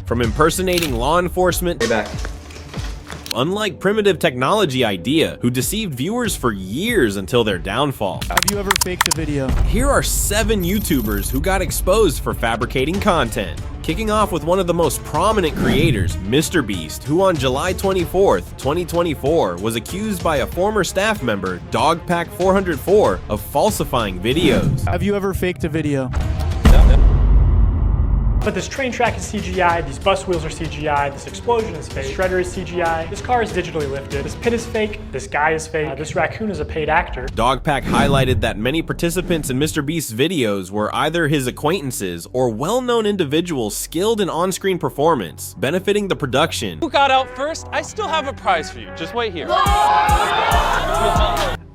From impersonating law enforcement, unlike Primitive Technology Idea, who deceived viewers for years until their downfall. Have you ever faked a video? Here are 7 YouTubers who got exposed for fabricating content. Kicking off with one of the most prominent creators, MrBeast, who on July 24th, 2024, was accused by a former staff member, Dogpack404, of falsifying videos. Have you ever faked a video? But this train track is CGI, these bus wheels are CGI, this explosion is fake, this shredder is CGI, this car is digitally lifted, this pit is fake, this guy is fake, this raccoon is a paid actor. Dogpack highlighted that many participants in MrBeast's videos were either his acquaintances or well-known individuals skilled in on-screen performance, benefiting the production. Who got out first? I still have a prize for you. Just wait here.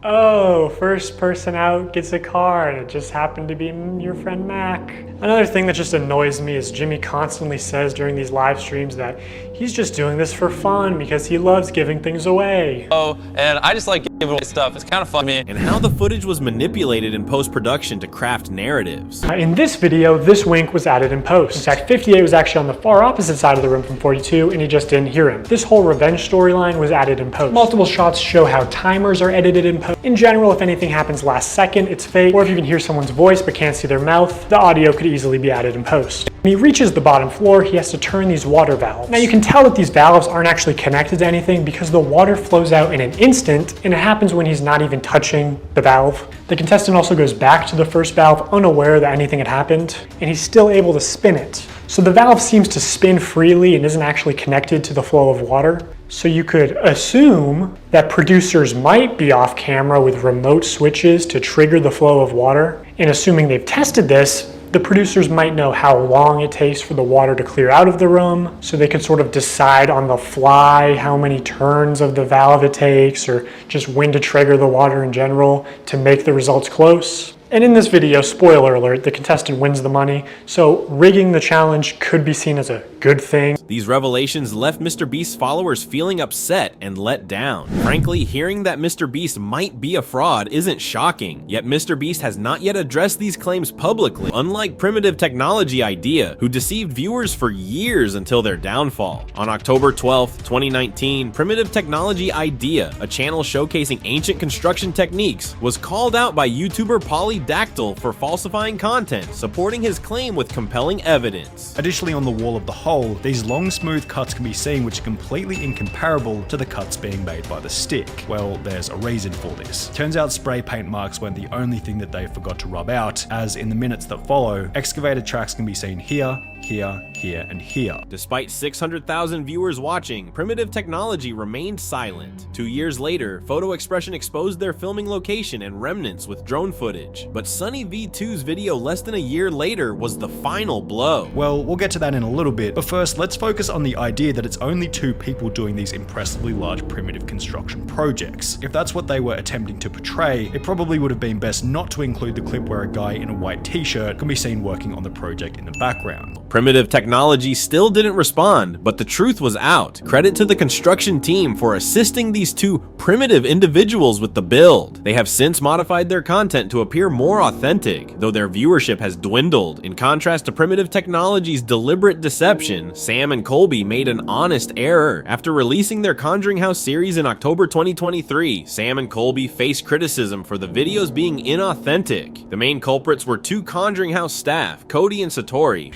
Oh, first person out gets a car, and it just happened to be your friend Mac. Another thing that just annoys me is Jimmy constantly says during these live streams that he's just doing this for fun because he loves giving things away. Oh, and I just like giving away stuff. It's kind of fun to me. And how the footage was manipulated in post-production to craft narratives. In this video, this wink was added in post. In fact, 58 was actually on the far opposite side of the room from 42, and he just didn't hear him. This whole revenge storyline was added in post. Multiple shots show how timers are edited in post. In general, if anything happens last second, it's fake, or if you can hear someone's voice but can't see their mouth, the audio could easily be added in post. When he reaches the bottom floor, he has to turn these water valves. Now you can tell that these valves aren't actually connected to anything because the water flows out in an instant, and it happens when he's not even touching the valve. The contestant also goes back to the first valve unaware that anything had happened, and he's still able to spin it. So the valve seems to spin freely and isn't actually connected to the flow of water. So you could assume that producers might be off camera with remote switches to trigger the flow of water. And assuming they've tested this, the producers might know how long it takes for the water to clear out of the room, so they could sort of decide on the fly how many turns of the valve it takes, or just when to trigger the water in general to make the results close. And in this video, spoiler alert, the contestant wins the money, so rigging the challenge could be seen as a good thing. These revelations left MrBeast's followers feeling upset and let down. Frankly, hearing that MrBeast might be a fraud isn't shocking, yet MrBeast has not yet addressed these claims publicly, unlike Primitive Technology Idea, who deceived viewers for years until their downfall. On October 12th, 2019, Primitive Technology Idea, a channel showcasing ancient construction techniques, was called out by YouTuber Polydactyl for falsifying content, supporting his claim with compelling evidence. Additionally, on the wall of the hole, these long smooth cuts can be seen which are completely incomparable to the cuts being made by the stick. Well, there's a reason for this. Turns out spray paint marks weren't the only thing that they forgot to rub out, as in the minutes that follow, excavated tracks can be seen here, here, here, and here. Despite 600,000 viewers watching, Primitive Technology remained silent. 2 years later, Photo Expression exposed their filming location and remnants with drone footage. But Sunny V2's video less than a year later was the final blow. Well, we'll get to that in a little bit, but first, let's focus on the idea that it's only 2 people doing these impressively large primitive construction projects. If that's what they were attempting to portray, it probably would have been best not to include the clip where a guy in a white t-shirt can be seen working on the project in the background. Primitive Technology still didn't respond, but the truth was out. Credit to the construction team for assisting these 2 primitive individuals with the build. They have since modified their content to appear more authentic, though their viewership has dwindled. In contrast to Primitive Technology's deliberate deception, Sam and Colby made an honest error. After releasing their Conjuring House series in October 2023, Sam and Colby faced criticism for the videos being inauthentic. The main culprits were 2 Conjuring House staff, Cody and Satori.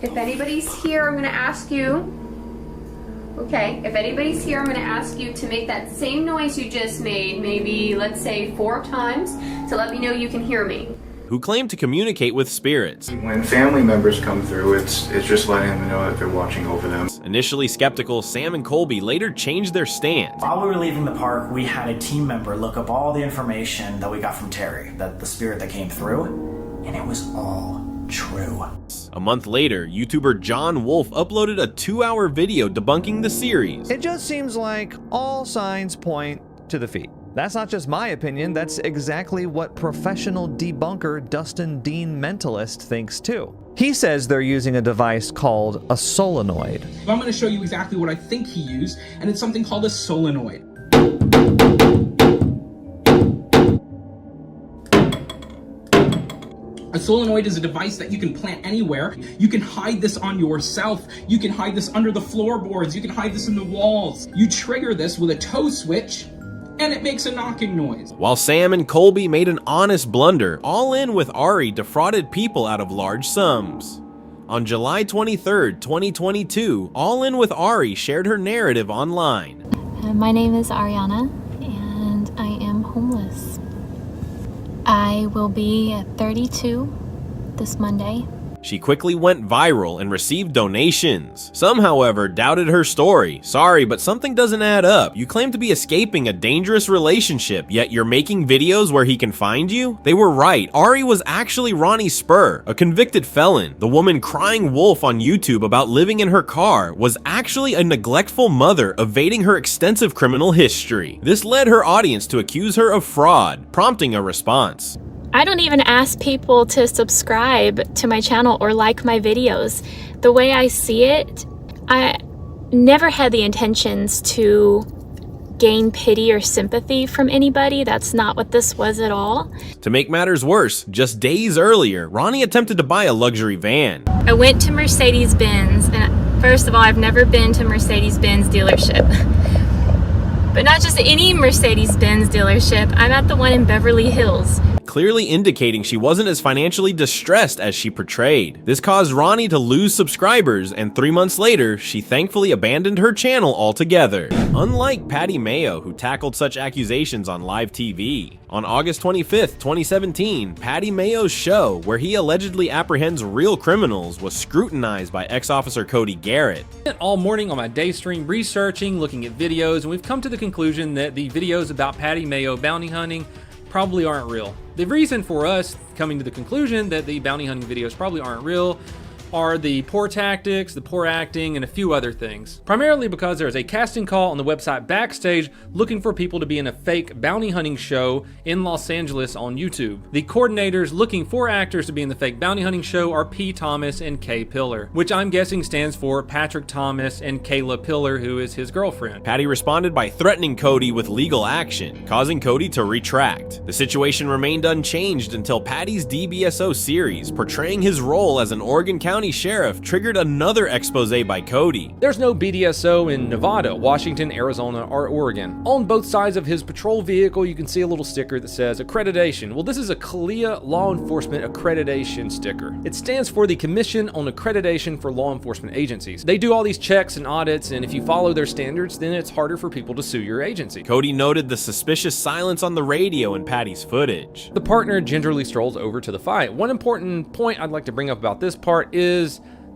If anybody's here, I'm gonna ask you, if anybody's here, I'm gonna ask you to make that same noise you just made, maybe, let's say 4 times, to let me know you can hear me. Who claim to communicate with spirits. When family members come through, it's just letting them know that they're watching over them. Initially skeptical, Sam and Colby later changed their stance. While we were leaving the park, we had a team member look up all the information that we got from Terry, that the spirit that came through, and it was all true. A month later, YouTuber John Wolf uploaded a 2-hour video debunking the series. It just seems like all signs point to the feet. That's not just my opinion, that's exactly what professional debunker Dustin Dean Mentalist thinks too. He says they're using a device called a solenoid. I'm going to show you exactly what I think he used, and it's something called a solenoid. A solenoid is a device that you can plant anywhere. You can hide this on yourself. You can hide this under the floorboards. You can hide this in the walls. You trigger this with a toe switch, and it makes a knocking noise. While Sam and Colby made an honest blunder, Allin with Ari defrauded people out of large sums. On July 23rd, 2022, Allin with Ari shared her narrative online. My name is Ariana, and I am homeless. I will be 32 this Monday. She quickly went viral and received donations. Some, however, doubted her story. Sorry, but something doesn't add up. You claim to be escaping a dangerous relationship, yet you're making videos where he can find you? They were right. Ari was actually Ronnie Spur, a convicted felon. The woman crying wolf on YouTube about living in her car was actually a neglectful mother evading her extensive criminal history. This led her audience to accuse her of fraud, prompting a response. I don't even ask people to subscribe to my channel or like my videos. The way I see it, I never had the intentions to gain pity or sympathy from anybody. That's not what this was at all. To make matters worse, just days earlier, Ronnie attempted to buy a luxury van. I went to Mercedes-Benz, and first of all, I've never been to Mercedes-Benz dealership. But not just any Mercedes-Benz dealership, I'm at the one in Beverly Hills. Clearly indicating she wasn't as financially distressed as she portrayed. This caused Ronnie to lose subscribers, and 3 months later, she thankfully abandoned her channel altogether. Unlike Patty Mayo, who tackled such accusations on live TV. On August 25th, 2017, Patty Mayo's show, where he allegedly apprehends real criminals, was scrutinized by ex-officer Cody Garrett. All morning on my day stream researching, looking at videos, and we've come to the conclusion that the videos about Patty Mayo bounty hunting probably aren't real. The reason for us coming to the conclusion that the bounty hunting videos probably aren't real are the poor tactics, the poor acting, and a few other things. Primarily because there is a casting call on the website Backstage looking for people to be in a fake bounty hunting show in Los Angeles on YouTube. The coordinators looking for actors to be in the fake bounty hunting show are P. Thomas and Kay Pillar, which I'm guessing stands for Patrick Thomas and Kayla Pillar, who is his girlfriend. Patty responded by threatening Cody with legal action, causing Cody to retract. The situation remained unchanged until Patty's DBSO series, portraying his role as an Oregon County sheriff, triggered another expose by Cody. There's no BDSO in Nevada, Washington, Arizona, or Oregon. On both sides of his patrol vehicle, you can see a little sticker that says accreditation. Well, this is a CALEA Law Enforcement Accreditation sticker. It stands for the Commission on Accreditation for Law Enforcement Agencies. They do all these checks and audits, and if you follow their standards, then it's harder for people to sue your agency. Cody noted the suspicious silence on the radio in Patty's footage. The partner gingerly strolls over to the fight. One important point I'd like to bring up about this part is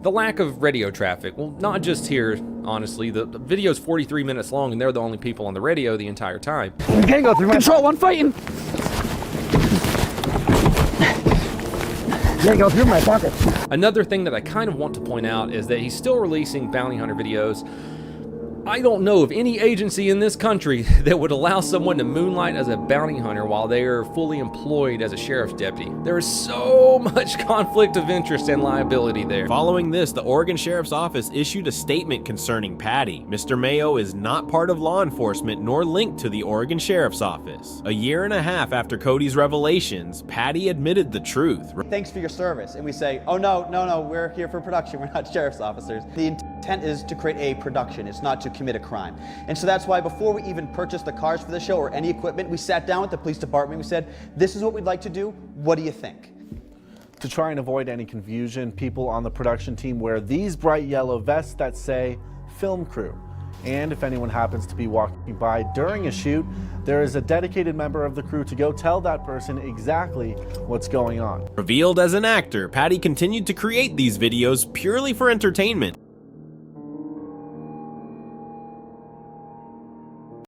the lack of radio traffic. Well, not just here, honestly. The video's 43 minutes long, and they're the only people on the radio the entire time. You can't go through my control one fighting. You can't go through my pocket. Another thing that I kind of want to point out is that he's still releasing bounty hunter videos. I don't know of any agency in this country that would allow someone to moonlight as a bounty hunter while they are fully employed as a sheriff's deputy. There is so much conflict of interest and liability there. Following this, the Oregon Sheriff's Office issued a statement concerning Patty. Mr. Mayo is not part of law enforcement nor linked to the Oregon Sheriff's Office. A year and a half after Cody's revelations, Patty admitted the truth. Thanks for your service. And we say, oh no, we're here for production. We're not sheriff's officers. The intent is to create a production. It's not to commit a crime. And so that's why before we even purchased the cars for the show or any equipment, we sat down with the police department. We said, this is what we'd like to do. What do you think? To try and avoid any confusion, people on the production team wear these bright yellow vests that say film crew. And if anyone happens to be walking by during a shoot, there is a dedicated member of the crew to go tell that person exactly what's going on. Revealed as an actor, Patty continued to create these videos purely for entertainment.